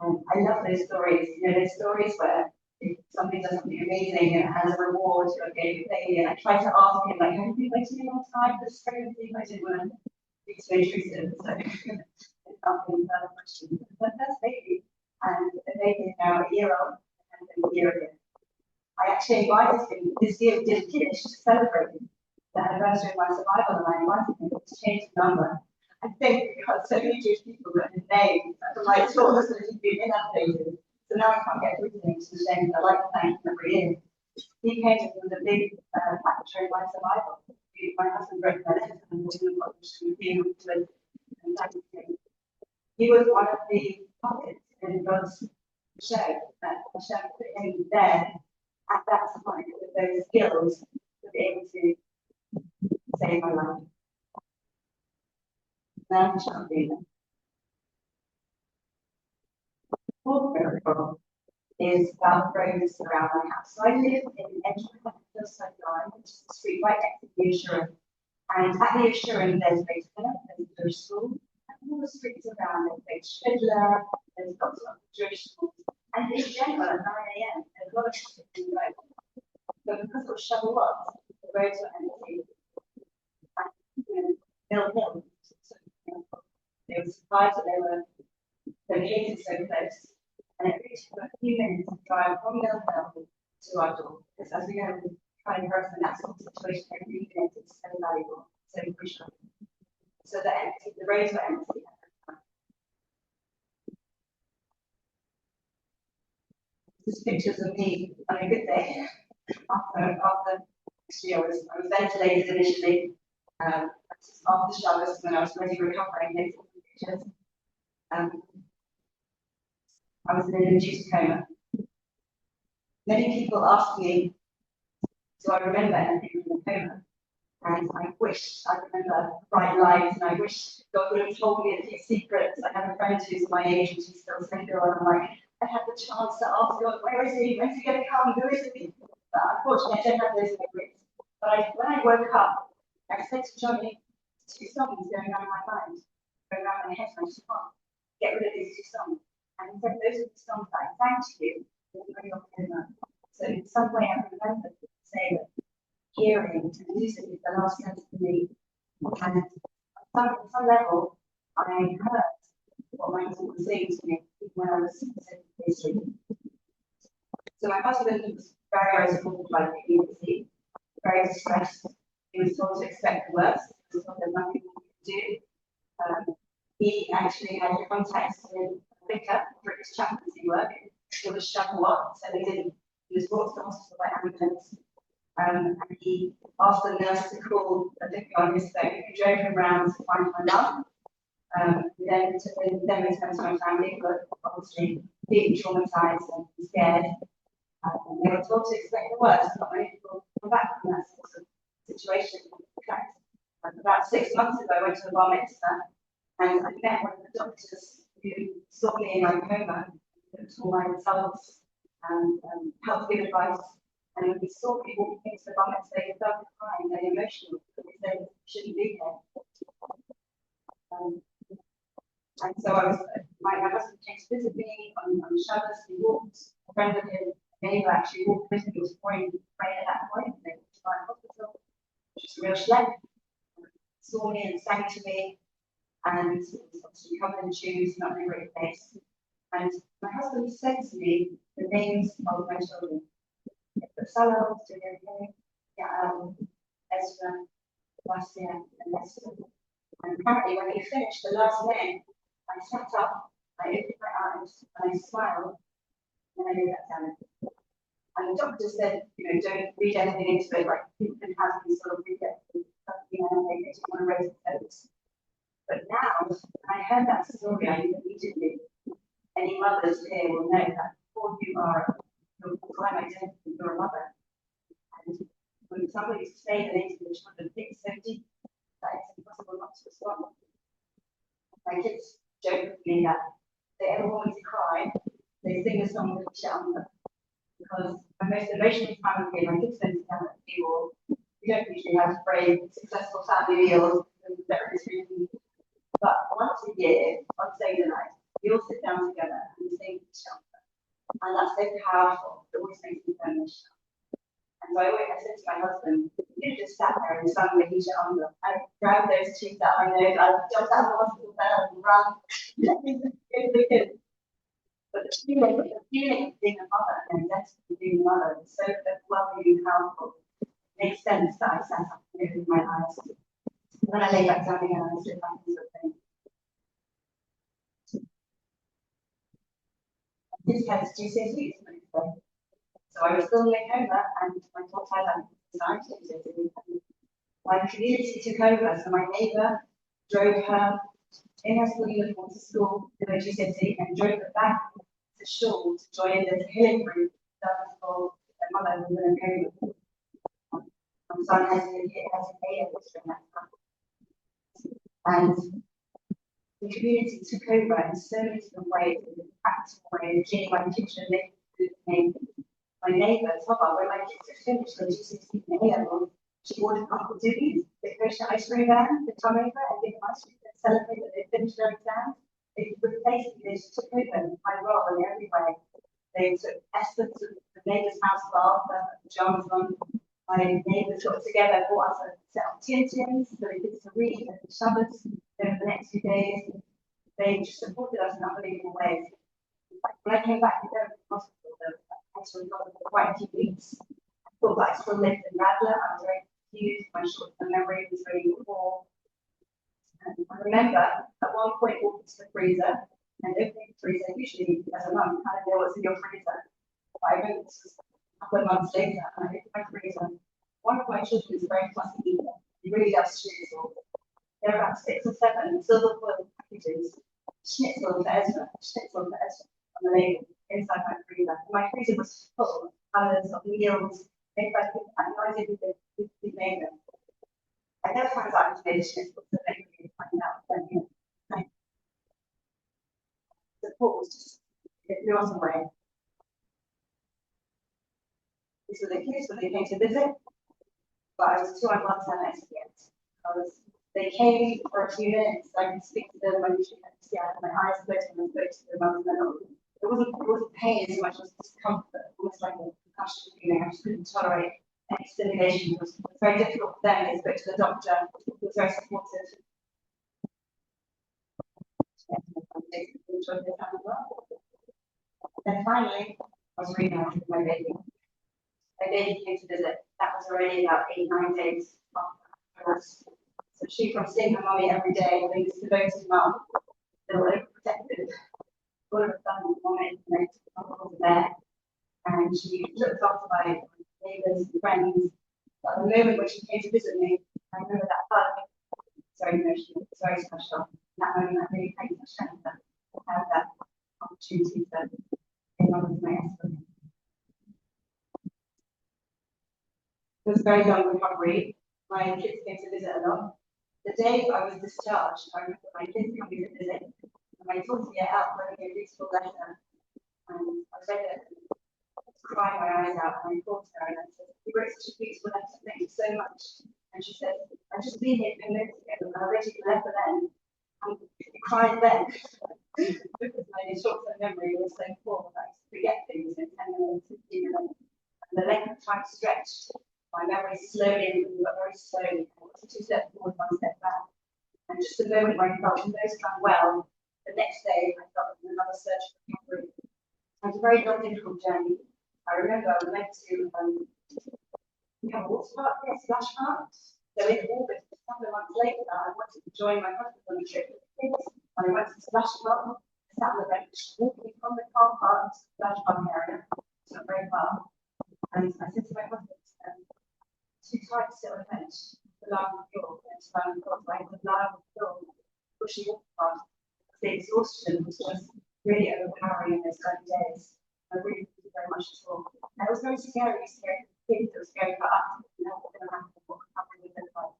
And I love those stories. You know, those stories where if somebody does something amazing and has a reward for a baby, and I try to ask him, like, have you been waiting a long time for this pregnancy? I didn't want to be too intrusive, so it's asking another question. But first baby, and the baby is now a year old and a year ago. I actually invited him this year, we did a kiddish to celebrate the anniversary of my survival, and I invited him to change the number. I think because so many Jewish people got his name from my tours that he'd been inundated. So now I can't get through to him, to shame, I like to thank him every year. He came to the big factor in my survival. My husband wrote my letter and we published with him and thank him. He was one of the puppets in God's show that Hashem put him there at that time with those skills to be able to saved my life. Now, shall be there. The fourth miracle is about roads around my house. So I live in the edge of the Hillside Line, which is the street right next to the Assurance. And at the Assurance, there's Rebbetzen, there's a Jewish school, and all the streets around it, there's Shidler, there's lots of Jewish schools. And in general, at 9 a.m., there's a lot of traffic in the road. But because of Shavuot, the roads were empty. And Hill, so, they were surprised that they were located so close. And it really took a few minutes to drive from Mill Hill to our door. Because as we know, the kind of person in that sort of situation, every minute is so valuable, so crucial. So the roads were empty. This is pictures of me on a good day. After actually I was ventilated initially. After Shavuot, when I was already recovering, they took pictures. I was in an induced coma. Many people ask me, do I remember anything from the coma? And I wish I remember bright lights, and I wish God would have told me a few secrets. I have a friend who's my age, and she's still single, and I'm like, I had the chance to ask God, where is he? When's he going to come? Who is he? But unfortunately, I don't have those memories. But when I woke up, I said to Johnny, two songs going on in my mind, going around my head, and I just can't get rid of these two songs. And he said, those are the songs that I sang to you when you're coma. So in some way, I remember to say that hearing and music is the last sense for me. And on some level, I heard what my husband was saying to me when I was sleeping. So my husband was very supported by the community, very distressed. He was told to expect the worst. He was told there's nothing he could do. He actually had contacts with vicar for his chaplaincy work. It was Shavuot, so he was brought to the hospital by ambulance. And he asked the nurse to call a vicar on his phone, who drove him around to find my mum. Then returned to my family, but obviously being traumatized and scared. And they were told to expect the worst, not many people come back from that sort of situation. About 6 months ago, I went to a bar mitzvah, and I met one of the doctors who saw me in my coma, looked at all my results, and helped give advice. And when we saw people walking into the bar mitzvah, they felt crying, very emotional, because they shouldn't be here. And so my husband came to visit me on Shabbos. He walked, a friend of his, a neighbor actually walked with me, was pouring rain at that point, and they went to my hospital, which was a real schlep. Saw me and sang to me, and was obviously covered in shoes, not in a great place. And my husband said to me the names of my children. Salah, Ezra, Basia, and Esther. And apparently, when he finished the last name, I sat up, I opened my eyes, and I smiled, and I laid that down. And the doctor said, don't read anything into it, like people can have these sort of reflexes, they just want to raise their notes. But now, when I heard that story, I knew immediately any mothers here will know that before you are your prime identity, you're a mother. And when somebody say the names of the children, think so deep that it's impossible not to respond. My kids joke with me that they ever want me to cry, they sing a song with Emunah. Because my most emotional time of year, my kids spend time at the table. We don't usually have very successful family meals, but once a year, on Saturday night, we all sit down together and we sing Emunah. And that's so powerful, it always makes me finish. And so I said to my husband, you just sat there and sung the Emunah. I grabbed those cheeks out my nose, I jumped out of the hospital bed and ran. But the feeling of being a mother and identity of being a mother is so overwhelming and powerful. It makes sense that I sat up and opened my eyes. And then I lay back down again and I stood back and sort This has GCSEs. So I was still in a coma and I thought I had decided my community took over, so my neighbour drove her in her school uniform to school in the GCSE and drove her back to shul to join the healing group that was for a mother who was in a coma. son has an A-level during that time. And the community took over in so many different ways, in a practical way, in my kitchen, my neighbour, Tova, when my kids had finished their GCSE and A-level, she ordered Uncle Dewey's, the kosher ice cream van, to come over and give them ice cream and celebrate that they finished their exams. They replaced me, they just took over my role in every way. They took Esther to the neighbour's house for Arthur, John's one. My neighbours got together, bought us a set of tins so we could read and Shavuot over the next few days. They just supported us in unbelievable ways. In fact, when I came back to the hospital, I actually got for quite a few weeks. I thought that I still lived in Radlett. I was very confused. My short-term memory was really poor. And I remember at one point walking to the freezer and opening the freezer. Usually, as a mum, you kind of know what's in your freezer. But I remember this was a couple of months later, and I opened my freezer. One of my children is a very fussy eater. He really loves schnitzel. There are about 6 or 7 silver foil packages, schnitzel for Ezra, on the label inside my freezer. And my freezer was full of colours of meals made by people I had no idea who they made them. I never found out who made the schnitzel, so they really find out when the thought was just, it blew us away. These were the kids when they came to visit, but I was too unwell to yet. They came for a few minutes, I could speak to them, I usually had to see out my eyes closed when I spoke to them, it wasn't pain as much as discomfort, almost like a concussion feeling. I just couldn't tolerate any stimulation. It was very difficult for them. They spoke to the doctor, who was very supportive. Then finally, I was reunited with my baby. My baby came to visit. That was already about 8-9 days after. So she, from seeing her mommy every day, being this devoted mum, still overprotected, all of a sudden, moment, and was there, and she looked after my neighbours and friends. But the moment when she came to visit me, I remember that hug. It's very emotional, it's very special. In that moment, I really thanked the strength that I had that opportunity to get on with my husband. It was a very long recovery. My kids came to visit a lot. The day I was discharged, I remember my kids coming to visit, and I talked to get out writing a beautiful letter. And I read it, cried my eyes out, and I called her and I said, "You wrote such a beautiful letter, thank you so much." And she said, "I've just been here 10 minutes ago, and I read you the letter then." And I cried then, because my short-term memory was so poor that I used to forget things in 10 minutes, 15 minutes. And the length of time stretched. My memory slowly improved, but very slowly. I was 2 steps forward, 1 step back. And just the moment when I felt most unwell, the next day I felt another surge of recovery. It was a very long, difficult journey. I remember I went to we have a water park here, Splash Park. So in August, a couple of months later, I wanted to join my husband on a trip with the kids. And I went to Splash Park, sat on the bench, walking from the car park to the Splash Park area. It's not very far. And I said to my husband, too tired to sit on the bench, to lie on the floor, and to lie on the floor. So I had to lie on the floor, pushing off past. The exhaustion was just really overpowering in those early days. I really didn't do very much at all. And it was very scary for kids, it was scary for us, you know, what was going to happen, what would happen with their life.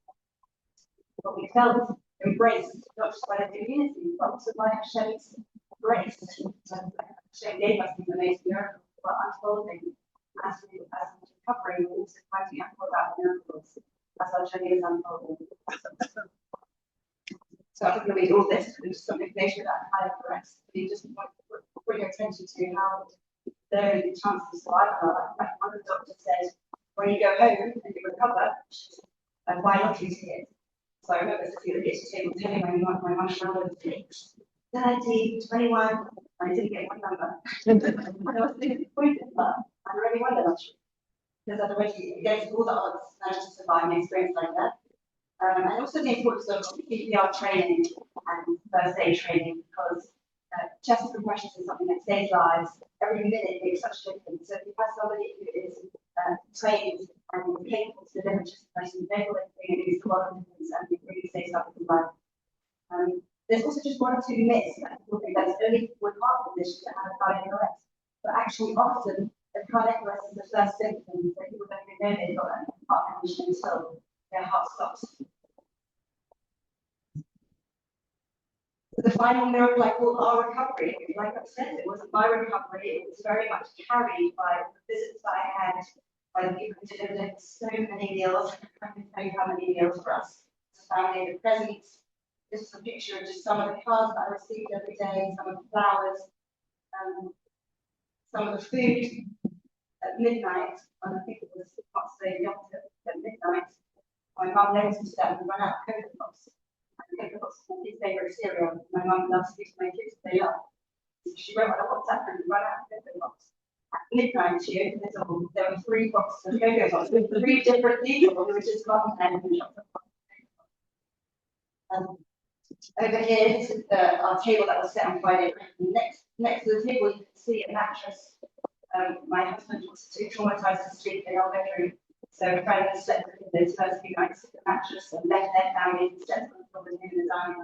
But we felt embraced, not just by the community, but also by Hashem's grace. Hashem gave us these amazing miracles, but unfolding as we recovering, we're also finding out more about the miracles as our journey is unfolding. So I'm going to read all this, and just some information about how it progress. You just want to bring your attention to how there is a chance of survival. Like one of the doctors said, when you go home and you recover, buy lottery tickets. So I remember sitting at the kitchen table telling my mum numbers, 30, 21, and I didn't get my number. And I was disappointed, but I already won the lottery. Because I'd already, against all the odds, managed to survive an experience like that. And also the importance of CPR training and first aid training, because chest compressions is something that saves lives. Every minute makes such a difference. So if you have somebody who is trained and capable to deliver chest compressions, they will experience a lot of difference and it really saves somebody's life. There's also just 1 or 2 myths that people think that's only with heart conditions that have a cardiac arrest, but actually often a cardiac arrest is the first symptom, so people don't even know they've got a heart function until their heart stops. The final miracle I call our recovery. Like I said, it wasn't my recovery, it was very much carried by the visits that I had, by the people who delivered so many meals. I can tell you how many meals for us as a family, the presents. This is a picture of just some of the cards that I received every day, some of the flowers, some of the food. At midnight, and I think it was not so young at midnight, my mum noticed that and ran out of Cocoa Pops. Cocoa Pops is his favourite cereal. My mum loves to my kids, they love. So she wrote on a WhatsApp and ran out of Cocoa Pops. At midnight, she opened it all. There were 3 boxes of Cocoa Pops with 3 different people who were just gone and over here, this is our table that was set on Friday. Next to the table, you can see a mattress. My husband was too traumatized to sleep in our bedroom, so friends slept with those first few nights at the mattress and left their families and slept on the dining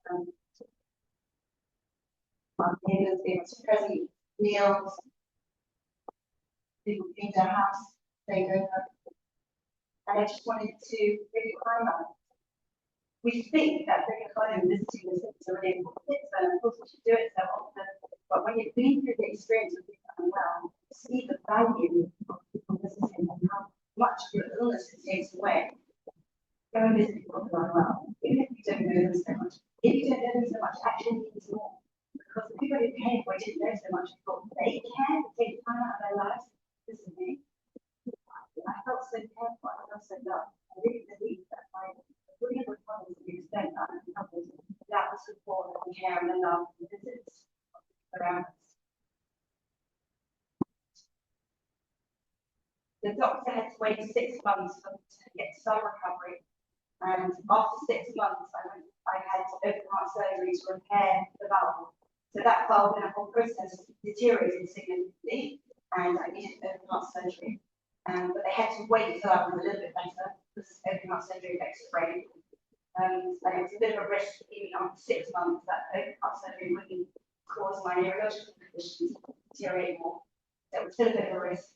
room. Our neighbours gave us present meals. People came to our house, stayed over, and I just wanted to really highlight. We think that bringing home and visiting the sick is a really important thing, and of course we should do it so often. But when you've been through the experience of being unwell, you see the value of people visiting and how much your illness takes away. Go and visit people who are unwell, even if you don't know them so much. If you don't know them so much, actually means more. Because the people who came who I didn't know so much thought they care to take time out of their lives to visit me. I felt so careful, I felt so loved. I really believe that my really recovered to the extent that I'm recovered without the support and the care and the love and the visits around us. The doctor had to wait 6 months to get some recovery, and after 6 months, I had open heart surgery to repair the valve. So that valve in the whole process deteriorated significantly, and I needed open heart surgery. But they had to wait until I was a little bit better because open heart surgery affects the brain. And it was a bit of a risk, even after 6 months, that open heart surgery wouldn't cause my neurological conditions to deteriorate more. So it was still a bit of a risk.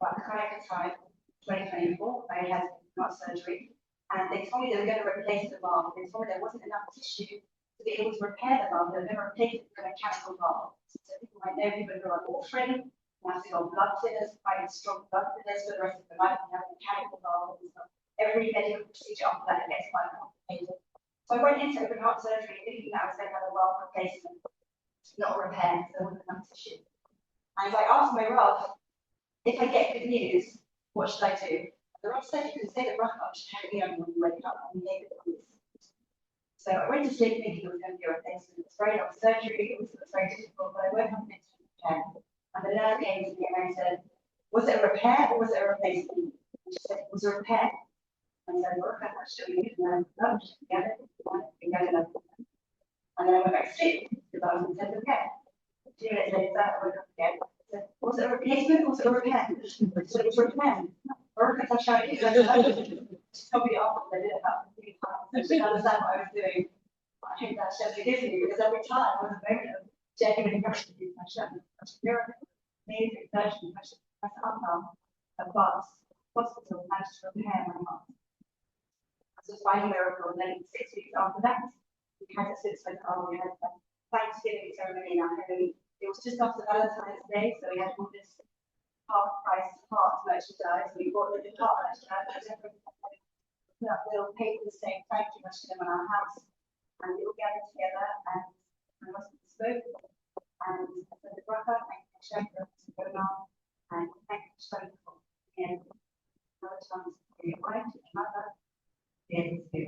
But at the time, 2024, I had heart surgery, and they told me they were going to replace the valve. They told me there wasn't enough tissue to be able to repair the valve. They were going to replace it with a mechanical valve. So people might know people who are warfarin, have to go on blood thinners, quite strong blood thinners for the rest of the life, and have a mechanical valve and stuff. Every medical procedure after that gets quite complicated. So I went into open heart surgery thinking that I was going to have a valve replacement, not a repair, because there wasn't enough tissue. And I asked my Rob, if I get good news, what should I do? The Rob said you can say the bracha should have me on when you wake up and you make good news. So I went to sleep thinking it was going to be a replacement. It was very long surgery, it was very difficult, but I woke up next to the care. And the nurse came to me and I said, was it a repair or was it a replacement? And she said, it was a repair. And I said, well, that's still good. And I said, get it. And then I went back to sleep because I was in care. 2 minutes later, I woke up again. I said, was it a replacement or was it a repair? So it was a repair. Rebbetzen Chaya Chana Hughes. She told me after I did it about 3 times. So she understand what I was doing. I think that shows forgives me because every time I was a moment of genuine gratitude to Hashem. Amazing surgeon, I set up now a bus, hospital, managed to repair my heart. So it's quite a miracle. And then 6 weeks after that, we had a suicide we had a Thanksgiving ceremony in our home. It was just after Valentine's Day, so we had all this half-price heart merchandise. We bought the heart merchandise. We'll pay for the same thank you much to them in our house. And we all gathered together, and my husband spoke. And I said the bracha, thank you, Hashem, for Emunah, and thank you so much for being another chance for your wife, your mother, be able to be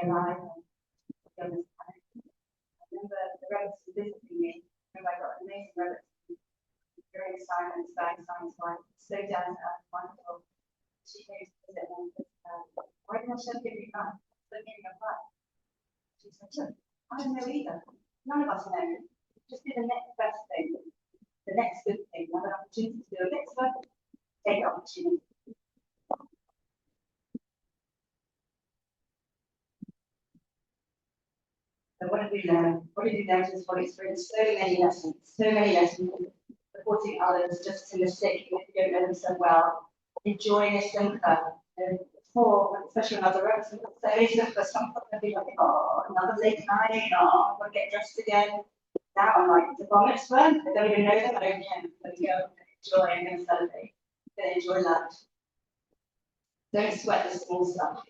alive and be on this planet. I remember the Rebbetzen visiting me. I got an amazing Rebbetzen, very silent, very silent wife, so down to earth, wonderful. She came to visit me and said, why did Hashem give you life? The meaning of life. She said, I don't know either. None of us know. Just do the next best thing, the next good thing. Have an opportunity to do a mitzvah, take the opportunity. So what did we learn? What did we learn from this whole experience? So many lessons, supporting others, just in the sick, if you don't know them so well. enjoying a simcha. Before, especially when I was a Rebbetzen, so easy for some people to be like, oh, another late night, oh, I've got to get dressed again. Now I'm like, it's a bar mitzvah, I don't even know them, I don't care. I'm going to go enjoy, I'm going to celebrate, I'm going to enjoy life. Don't sweat the small stuff.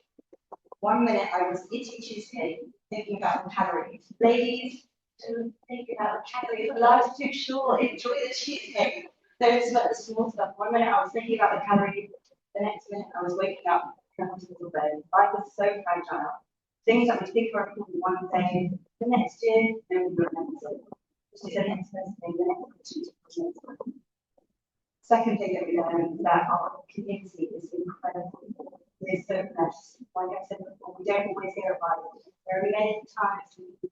1 minute I was eating cheesecake, thinking about the calories. Ladies, don't think about the calories. Life's too short. Enjoy the cheesecake. Don't sweat the small stuff. 1 minute I was thinking about the calories. The next minute I was waking up in a hospital bed. Life is so fragile. Things that we think are important one day, the next year, then we remember it. This is the next best thing, the next opportunity. Second thing that we learned is that our community is incredible. We're so blessed. Like I said before, we don't always hear about it. There are many times we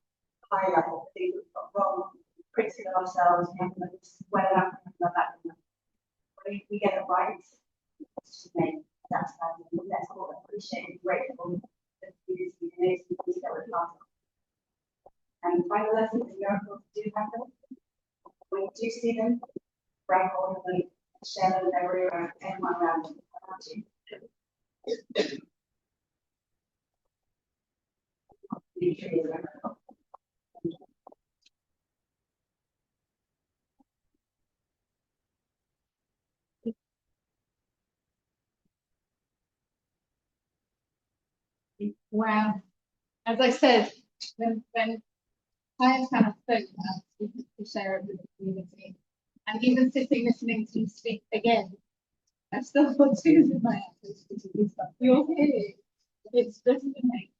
highlight the things we've got wrong, critical of ourselves, we have to sweat it up and that. We get it right. It's just me. That's how let's all appreciate and grateful that these amazing things that we're part of. And the final lesson is miracles do happen. When you do see them, grab hold of them, share them with everyone around you. Wow. As I said, when Chaya Chana spoke about to share it with the community, and even sitting listening to you speak again, I still got tears in my eyes. You're here. It's just amazing.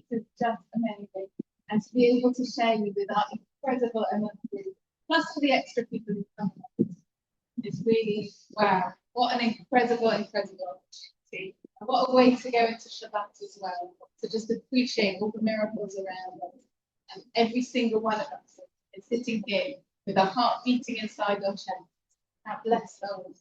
It's just amazing. And to be able to share you with our incredible emotions, plus for the extra people who come, it's really, wow, what an incredible opportunity. And what a way to go into Shabbat as well, to just appreciate all the miracles around us. And every single one of us is sitting here with our heart beating inside our chest. How blessed are we?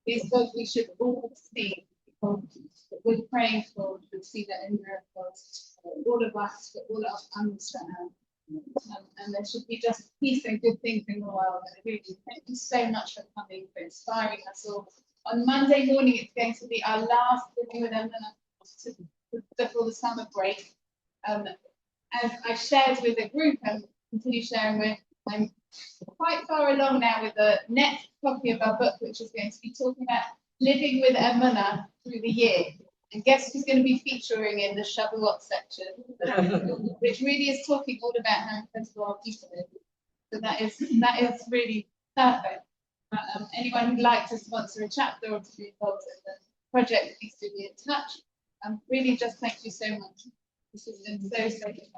These books we should all see, people that we're praying for, should see that in miracles, for all of us, for all of us understand. And there should be just peace and good things in the world. And really, thank you so much for coming, for inspiring us all. On Monday morning, it's going to be our last Living with Emunah before the summer break. As I shared with the group and continue sharing with, I'm quite far along now with the next copy of our book, which is going to be talking about living with Emunah through the year. And guess who's going to be featuring in the Shavuot section, which really is talking all about how incredible our people is. So that is really perfect. Anyone who'd like to sponsor a chapter or to be involved in the project, please do be in touch. Really just thank you so much. This has been so good.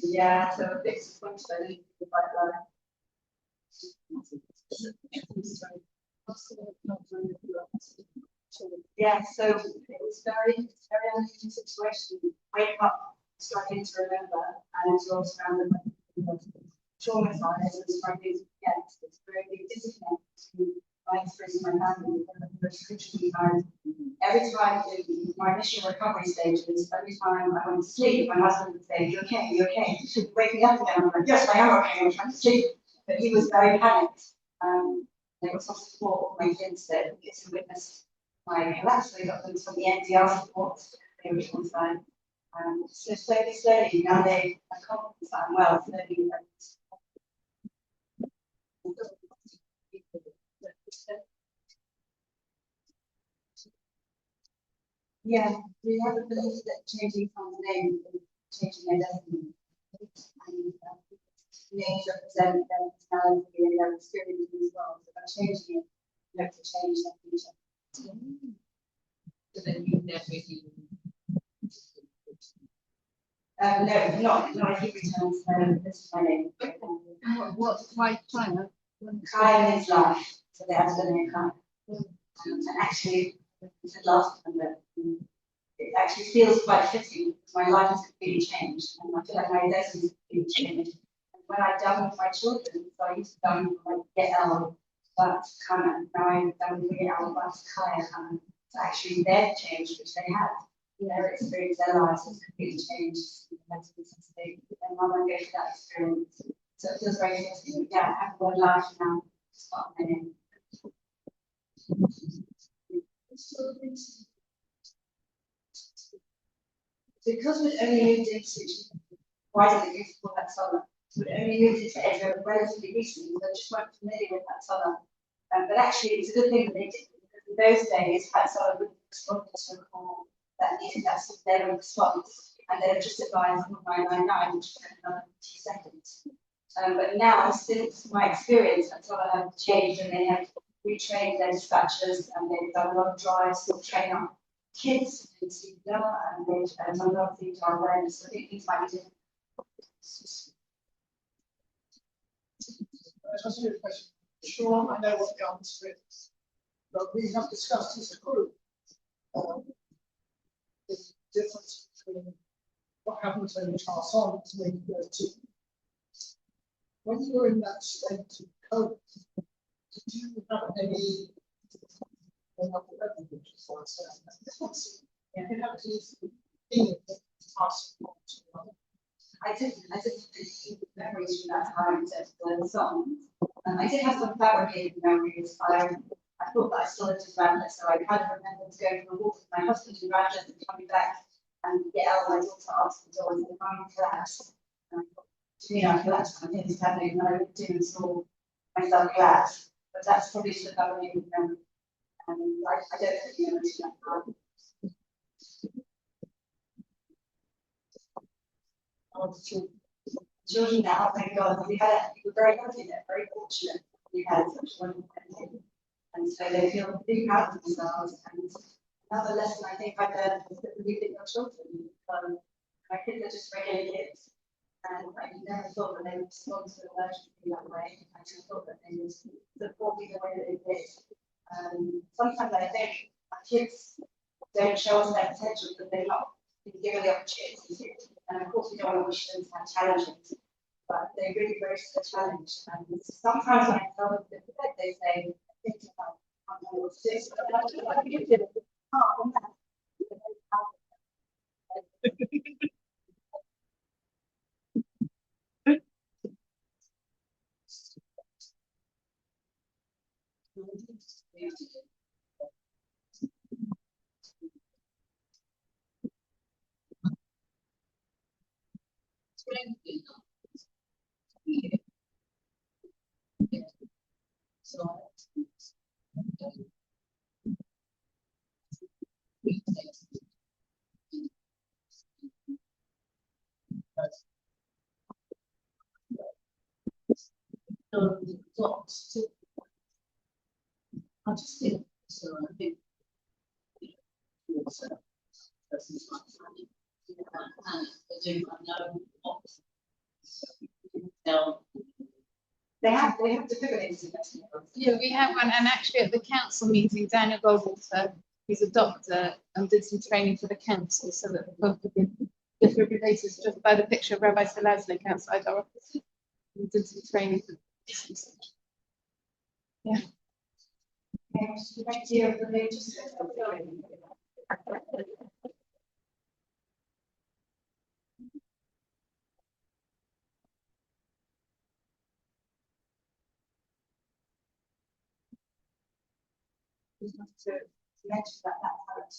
Yeah, so a bit disappointed I didn't do quite well. Yeah, so it was very unusual situation. Wake up, struggling to remember, and you're surrounded by traumatized and struggling to forget. It's very big disconnect between my experience in my family and the restriction we had. Every time in my initial recovery stages, every time I went to sleep, my husband would say, "You okay? You okay? You should wake me up again." I'm like, "Yes, I am okay. I'm trying to sleep." But he was very panicked. There was some support from my kids that gets to witness my collapse. They got them from the NDR support, the original side. So slowly, now they are confident that I'm well, slowly. Yeah, we have a belief that changing someone's name is changing their destiny. And names represent their personality and their experience as well. So by changing it, you have to change their future. So then you never No, not if he returns. This is my name. What's why China? Chaya is life. So they have the name Chaya. And actually, it's the last one that it actually feels quite fitting because my life has completely changed and I feel like my destiny has completely changed. And when I done with my children, so I used to done like get out but kind of now I'm doing our Rebbetzen Chaya Chana, so actually they've changed, which they have. Their experience, their lives has completely changed mentally since they their mum and go through that experience. So it feels very interesting. Yeah, I have a word life now. Start my name. Because we'd only moved into why did it useful that summer? We'd only moved into Edinburgh relatively recently, so I just weren't familiar with that summer. But actually, it's a good thing that they did, because in those days, that summer would respond to a call that needed that sort of level of response, and they were just advised on 999, which took another 2 seconds. But now, since my experience, that summer have changed, and they have retrained their dispatchers, and they've done a lot of drives to train up kids in CPR, and they've done a lot of things on awareness. So I think things might be different. That's a good question. Sure, I know what the answer is, but we have discussed as a group the difference between what happens when you pass on to when you go to. When you were in that state of COVID, did you have any? I didn't memories from that time to learn songs. I did have some fabricated memories. I thought that I still lived in Radlett, so I kind of remember going for a walk with my husband in Radlett and coming back and get out my daughter answer the door and the mum collapsed. To me, I collapsed when things happening, and I looked in and saw myself collapse. But that's probably still fabricated memory. I don't think you know that time. Children now, thank God, we were very lucky there, very fortunate. We had such a wonderful family, and so they feel really proud of themselves. And another lesson I think I've learned is that believe in your children. My kids are just regular kids, and I never thought that they would respond to an emergency that way. I just thought that they would support me the way that they did. Sometimes I think our kids don't show us their potential because they're not been given the opportunity to. And of course, we don't want to wish them to have challenges, but they really embrace the challenge. And sometimes when I tell them to do it, they say, I think about how to do this. I just think so. I think they have defibrillators. Yeah, we have one, and actually at the council meeting, Daniel Goldwater, who's a doctor, and did some training for the council so that the both of the defibrillators, just by the picture of Rabbi Selaznik outside our office, we did some training for this. Yeah. Thank you for the just. To mention that part.